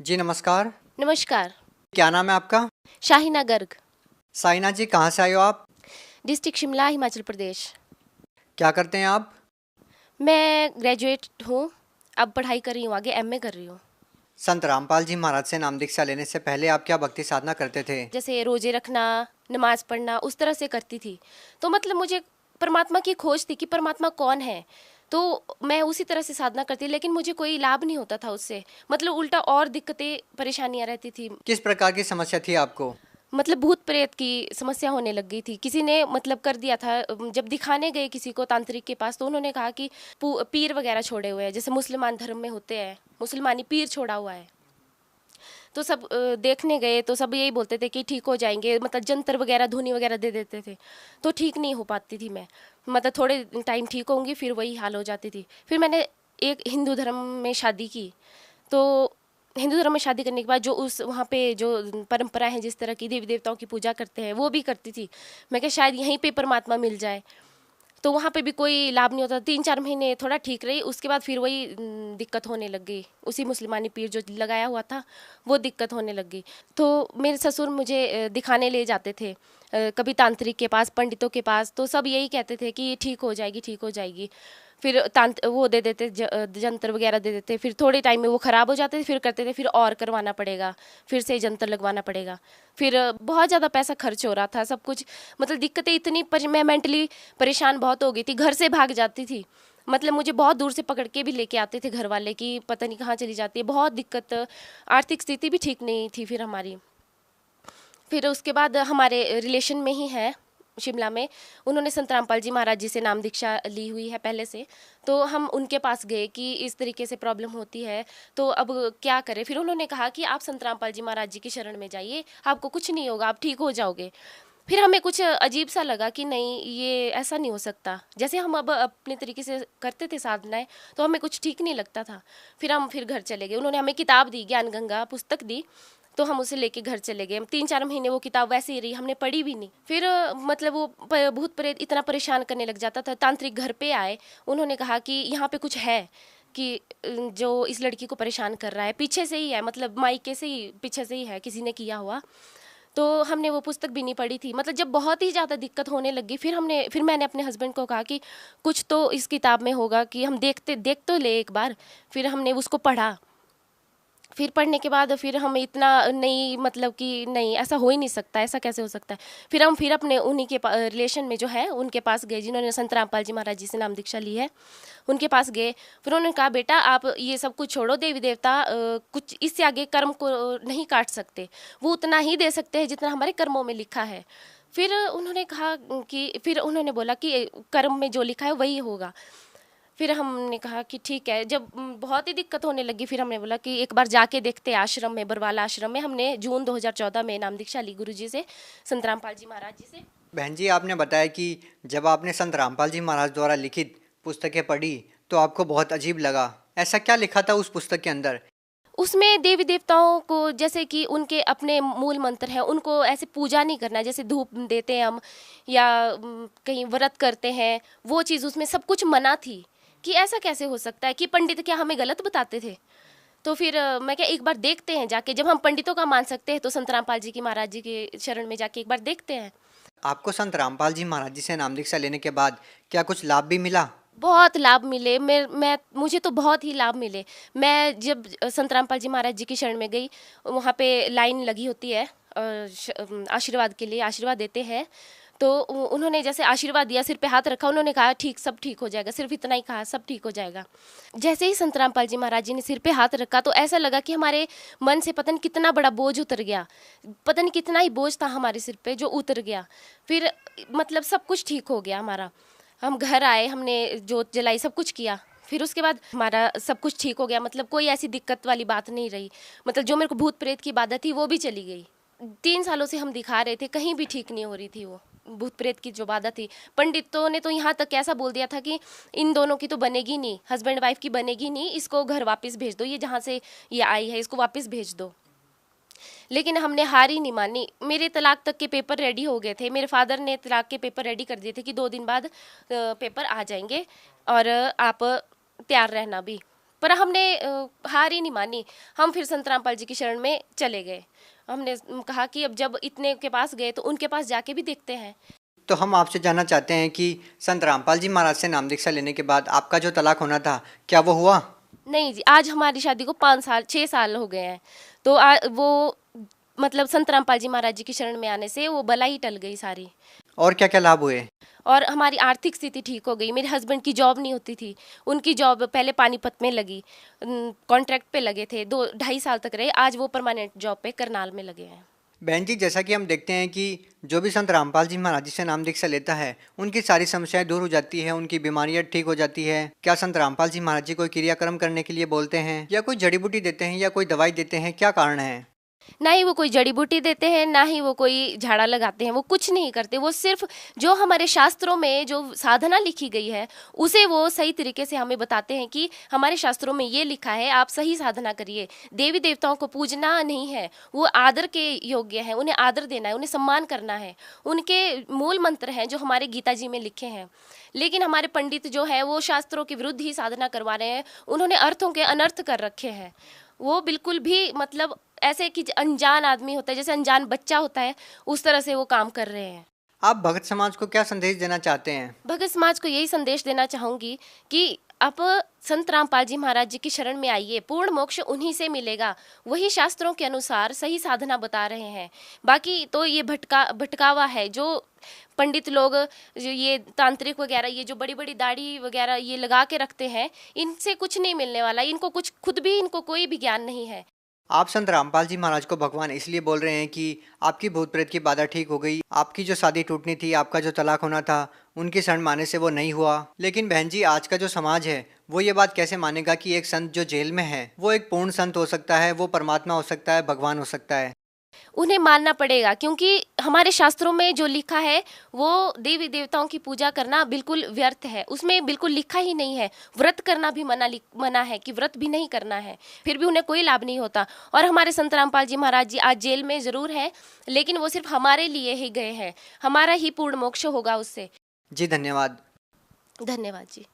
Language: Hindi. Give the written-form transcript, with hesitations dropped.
जी नमस्कार। नमस्कार। क्या नाम है आपका? शाहीना गर्ग। साइना जी, कहाँ से आए हो आप? डिस्ट्रिक्ट शिमला, हिमाचल प्रदेश। क्या करते हैं आप? मैं ग्रेजुएट हूँ। अब पढ़ाई कर रही हूँ, आगे एमए कर रही हूँ। संत रामपाल जी महाराज से नाम दीक्षा लेने से पहले आप क्या भक्ति साधना करते थे? जैसे रोजे रखना, नमाज पढ़ना, उस तरह से करती थी। तो मतलब मुझे परमात्मा की खोज थी कि परमात्मा कौन है। तो मैं उसी तरह से साधना करती, लेकिन मुझे कोई लाभ नहीं होता था उससे। मतलब उल्टा और दिक्कतें परेशानियां रहती थी। किस प्रकार की समस्या थी आपको? मतलब भूत प्रेत की समस्या होने लग गई थी। किसी ने मतलब कर दिया था। जब दिखाने गए किसी को तांत्रिक के पास, तो उन्होंने कहा कि पीर वगैरह छोड़े हुए हैं, जैसे मुसलमान धर्म में होते हैं, मुसलमानी पीर छोड़ा हुआ है। तो सब देखने गए तो सब यही बोलते थे कि ठीक हो जाएंगे, मतलब जंतर वगैरह धुनी वगैरह दे देते थे। तो ठीक नहीं हो पाती थी मैं। मतलब थोड़े टाइम ठीक होंगी, फिर वही हाल हो जाती थी। फिर मैंने एक हिंदू धर्म में शादी की। तो हिंदू धर्म में शादी करने के बाद जो उस वहाँ पे जो परंपरा है, जिस तरह की देवी देवताओं की पूजा करते हैं, वो भी करती थी। मैं क्या शायद यहीं पे परमात्मा मिल जाए। तो वहाँ पे भी कोई लाभ नहीं होता। 3-4 महीने थोड़ा ठीक रही, उसके बाद फिर वही दिक्कत होने लग गई। उसी मुसलमानी पीर जो लगाया हुआ था, वो दिक्कत होने लग गई। तो मेरे ससुर मुझे दिखाने ले जाते थे, कभी तांत्रिक के पास, पंडितों के पास। तो सब यही कहते थे कि ठीक हो जाएगी, ठीक हो जाएगी। फिर वो दे देते, जंतर वगैरह दे देते। फिर थोड़े टाइम में वो ख़राब हो जाते थे, फिर करते थे फिर और करवाना पड़ेगा, फिर से जंतर लगवाना पड़ेगा। फिर बहुत ज़्यादा पैसा खर्च हो रहा था, सब कुछ। मतलब दिक्कतें इतनी मैं मेंटली परेशान बहुत हो गई थी, घर से भाग जाती थी। मतलब मुझे बहुत दूर से पकड़ के भी लेके आते थे घर वाले कि पता नहीं कहाँ चली जाती है, बहुत दिक्कत। आर्थिक स्थिति भी ठीक नहीं थी फिर हमारी। फिर उसके बाद हमारे रिलेशन में ही है शिमला में, उन्होंने संत रामपाल जी महाराज जी से नाम दीक्षा ली हुई है पहले से। तो हम उनके पास गए कि इस तरीके से प्रॉब्लम होती है, तो अब क्या करें। फिर उन्होंने कहा कि आप संत रामपाल जी महाराज जी की शरण में जाइए, आपको कुछ नहीं होगा, आप ठीक हो जाओगे। फिर हमें कुछ अजीब सा लगा कि नहीं, ये ऐसा नहीं हो सकता। जैसे हम अब अपने तरीके से करते थे साधनाएं, तो हमें कुछ ठीक नहीं लगता था। फिर हम फिर घर चले गए। उन्होंने हमें किताब दी, ज्ञान गंगा पुस्तक दी। तो हम उसे लेके घर चले गए। 3-4 महीने वो किताब वैसे ही रही, हमने पढ़ी भी नहीं। फिर मतलब वो भूत प्रेत इतना परेशान करने लग जाता था। तांत्रिक घर पे आए, उन्होंने कहा कि यहाँ पे कुछ है, कि जो इस लड़की को परेशान कर रहा है पीछे से ही है, मतलब मायके से ही, पीछे से ही है, किसी ने किया हुआ। तो हमने वो पुस्तक भी नहीं पढ़ी थी। मतलब जब बहुत ही ज़्यादा दिक्कत होने लगी, फिर मैंने अपने हस्बैंड को कहा कि कुछ तो इस किताब में होगा, कि हम देख तो ले एक बार। फिर हमने उसको पढ़ा। फिर पढ़ने के बाद फिर हम इतना नहीं, मतलब कि नहीं, ऐसा हो ही नहीं सकता, ऐसा कैसे हो सकता है। फिर अपने उन्हीं के रिलेशन में जो है उनके पास गए, जिन्होंने संत रामपाल जी महाराज जी से नाम दीक्षा ली है, उनके पास गए। फिर उन्होंने कहा बेटा आप ये सब कुछ छोड़ो, देवी देवता कुछ इससे आगे कर्म को नहीं काट सकते, वो उतना ही दे सकते हैं जितना हमारे कर्मों में लिखा है। फिर उन्होंने कहा कि, फिर उन्होंने बोला कि कर्म में जो लिखा है वही होगा। फिर हमने कहा कि ठीक है। जब बहुत ही दिक्कत होने लगी, फिर हमने बोला कि एक बार जाके देखते हैं आश्रम में, बरवाला आश्रम में। हमने जून 2014 में नाम दीक्षा ली गुरु जी से, संत रामपाल जी महाराज जी से। बहन जी, आपने बताया कि जब आपने संत रामपाल जी महाराज द्वारा लिखित पुस्तकें पढ़ी तो आपको बहुत अजीब लगा। ऐसा क्या लिखा था उस पुस्तक के अंदर? उसमें देवी देवताओं को, जैसे कि उनके अपने मूल मंत्र हैं, उनको ऐसे पूजा नहीं करना है, जैसे धूप देते हैं हम, या कहीं व्रत करते हैं, वो चीज़ उसमें सब कुछ मना थी। कि ऐसा कैसे हो सकता है, कि पंडित क्या हमें गलत बताते थे। तो फिर मैं क्या, एक बार देखते हैं जाके, जब हम पंडितों का मान सकते हैं तो संत रामपाल जी की महाराज जी के शरण में जाके एक बार देखते हैं। आपको संत रामपाल जी महाराज जी से नाम दीक्षा लेने के बाद क्या कुछ लाभ भी मिला? बहुत लाभ मिले। मैं मुझे तो बहुत ही लाभ मिले। मैं जब संत रामपाल जी महाराज जी की शरण में गई, वहाँ पे लाइन लगी होती है आशीर्वाद के लिए, आशीर्वाद देते हैं। तो उन्होंने जैसे आशीर्वाद दिया, सिर पे हाथ रखा, उन्होंने कहा ठीक, सब ठीक हो जाएगा, सिर्फ इतना ही कहा, सब ठीक हो जाएगा। जैसे ही संत रामपाल जी महाराज जी ने सिर पे हाथ रखा, तो ऐसा लगा कि हमारे मन से पता नहीं कितना बड़ा बोझ उतर गया, पता नहीं कितना ही बोझ था हमारे सिर पे जो उतर गया। फिर मतलब सब कुछ ठीक हो गया हमारा। हम घर आए, हमने जोत जलाई, सब कुछ किया। फिर उसके बाद हमारा सब कुछ ठीक हो गया, मतलब कोई ऐसी दिक्कत वाली बात नहीं रही। मतलब जो मेरे को भूत प्रेत की बाधा थी वो भी चली गई। 3 सालों से हम दिखा रहे थे, कहीं भी ठीक नहीं हो रही थी वो भूत प्रेत की जो बाधा थी। पंडितों ने तो यहाँ तक ऐसा बोल दिया था कि इन दोनों की तो बनेगी नहीं, हस्बैंड वाइफ की बनेगी नहीं, इसको घर वापस भेज दो, ये जहाँ से ये आई है इसको वापस भेज दो। लेकिन हमने हार ही नहीं मानी। मेरे तलाक तक के पेपर रेडी हो गए थे, मेरे फादर ने तलाक के पेपर रेडी कर दिए थे कि 2 दिन बाद पेपर आ जाएंगे और आप तैयार रहना भी। पर हमने हार ही नहीं मानी। हम फिर संत रामपाल जी की शरण में चले गए। हमने कहा कि अब जब इतने के पास गए तो उनके पास जाके भी देखते हैं। तो हम आपसे जानना चाहते हैं कि संत रामपाल जी महाराज से नाम दीक्षा लेने के बाद आपका जो तलाक होना था, क्या वो हुआ? नहीं जी, आज हमारी शादी को 5 साल 6 साल हो गए हैं। तो वो मतलब संत रामपाल जी महाराज जी की शरण में आने से वो बला ही टल गई सारी। और क्या क्या लाभ हुए? और हमारी आर्थिक स्थिति ठीक हो गई। मेरे हस्बैंड की जॉब नहीं होती थी, उनकी जॉब पहले पानीपत में लगी, कॉन्ट्रैक्ट पे लगे थे, 2 ढाई साल तक रहे। आज वो परमानेंट जॉब पे करनाल में लगे हैं। बहन जी, जैसा कि हम देखते हैं कि जो भी संत रामपाल जी महाराज जी से नाम दीक्षा लेता है, उनकी सारी समस्याएं दूर हो जाती है, उनकी बीमारियां ठीक हो जाती है। क्या संत रामपाल जी महाराज जी कोई क्रियाक्रम करने के लिए बोलते हैं, या कोई जड़ी बूटी देते हैं, या कोई दवाई देते हैं? क्या कारण है? ना ही वो कोई जड़ी बूटी देते हैं, ना ही वो कोई झाड़ा लगाते हैं, वो कुछ नहीं करते। वो सिर्फ जो हमारे शास्त्रों में जो साधना लिखी गई है उसे वो सही तरीके से हमें बताते हैं कि हमारे शास्त्रों में ये लिखा है, आप सही साधना करिए। देवी देवताओं को पूजना नहीं है, वो आदर के योग्य है, उन्हें आदर देना है, उन्हें सम्मान करना है। उनके मूल मंत्र हैं जो हमारे गीता जी में लिखे हैं। लेकिन हमारे पंडित जो है वो शास्त्रों के विरुद्ध ही साधना करवा रहे हैं। उन्होंने अर्थों के अनर्थ कर रखे हैं। वो बिल्कुल भी मतलब ऐसे कि अनजान आदमी होता है, जैसे अनजान बच्चा होता है, उस तरह से वो काम कर रहे हैं। आप भगत समाज को क्या संदेश देना चाहते हैं? भगत समाज को यही संदेश देना चाहूंगी कि आप संत रामपाल जी महाराज जी की शरण में आइए, पूर्ण मोक्ष उन्हीं से मिलेगा। वही शास्त्रों के अनुसार सही साधना बता रहे हैं। बाकी तो ये भटकावा है जो पंडित लोग, जो ये तांत्रिक वगैरह, ये जो बड़ी बड़ी दाढ़ी वगैरह ये लगा के रखते हैं, इनसे कुछ नहीं मिलने वाला। इनको कुछ खुद भी इनको कोई भी ज्ञान नहीं है। आप संत रामपाल जी महाराज को भगवान इसलिए बोल रहे हैं कि आपकी भूत प्रेत की बाधा ठीक हो गई, आपकी जो शादी टूटनी थी, आपका जो तलाक होना था, उनकी शरण माने से वो नहीं हुआ। लेकिन बहन जी, आज का जो समाज है वो ये बात कैसे मानेगा कि एक संत जो जेल में है वो एक पूर्ण संत हो सकता है, वो परमात्मा हो सकता है, भगवान हो सकता है? उन्हें मानना पड़ेगा, क्योंकि हमारे शास्त्रों में जो लिखा है वो देवी देवताओं की पूजा करना बिल्कुल व्यर्थ है। उसमें बिल्कुल लिखा ही नहीं है। व्रत करना भी मना है कि व्रत भी नहीं करना है, फिर भी उन्हें कोई लाभ नहीं होता। और हमारे संत रामपाल जी महाराज जी आज जेल में जरूर हैं, लेकिन वो सिर्फ हमारे लिए ही गए हैं। हमारा ही पूर्ण मोक्ष होगा उससे। जी धन्यवाद। धन्यवाद जी।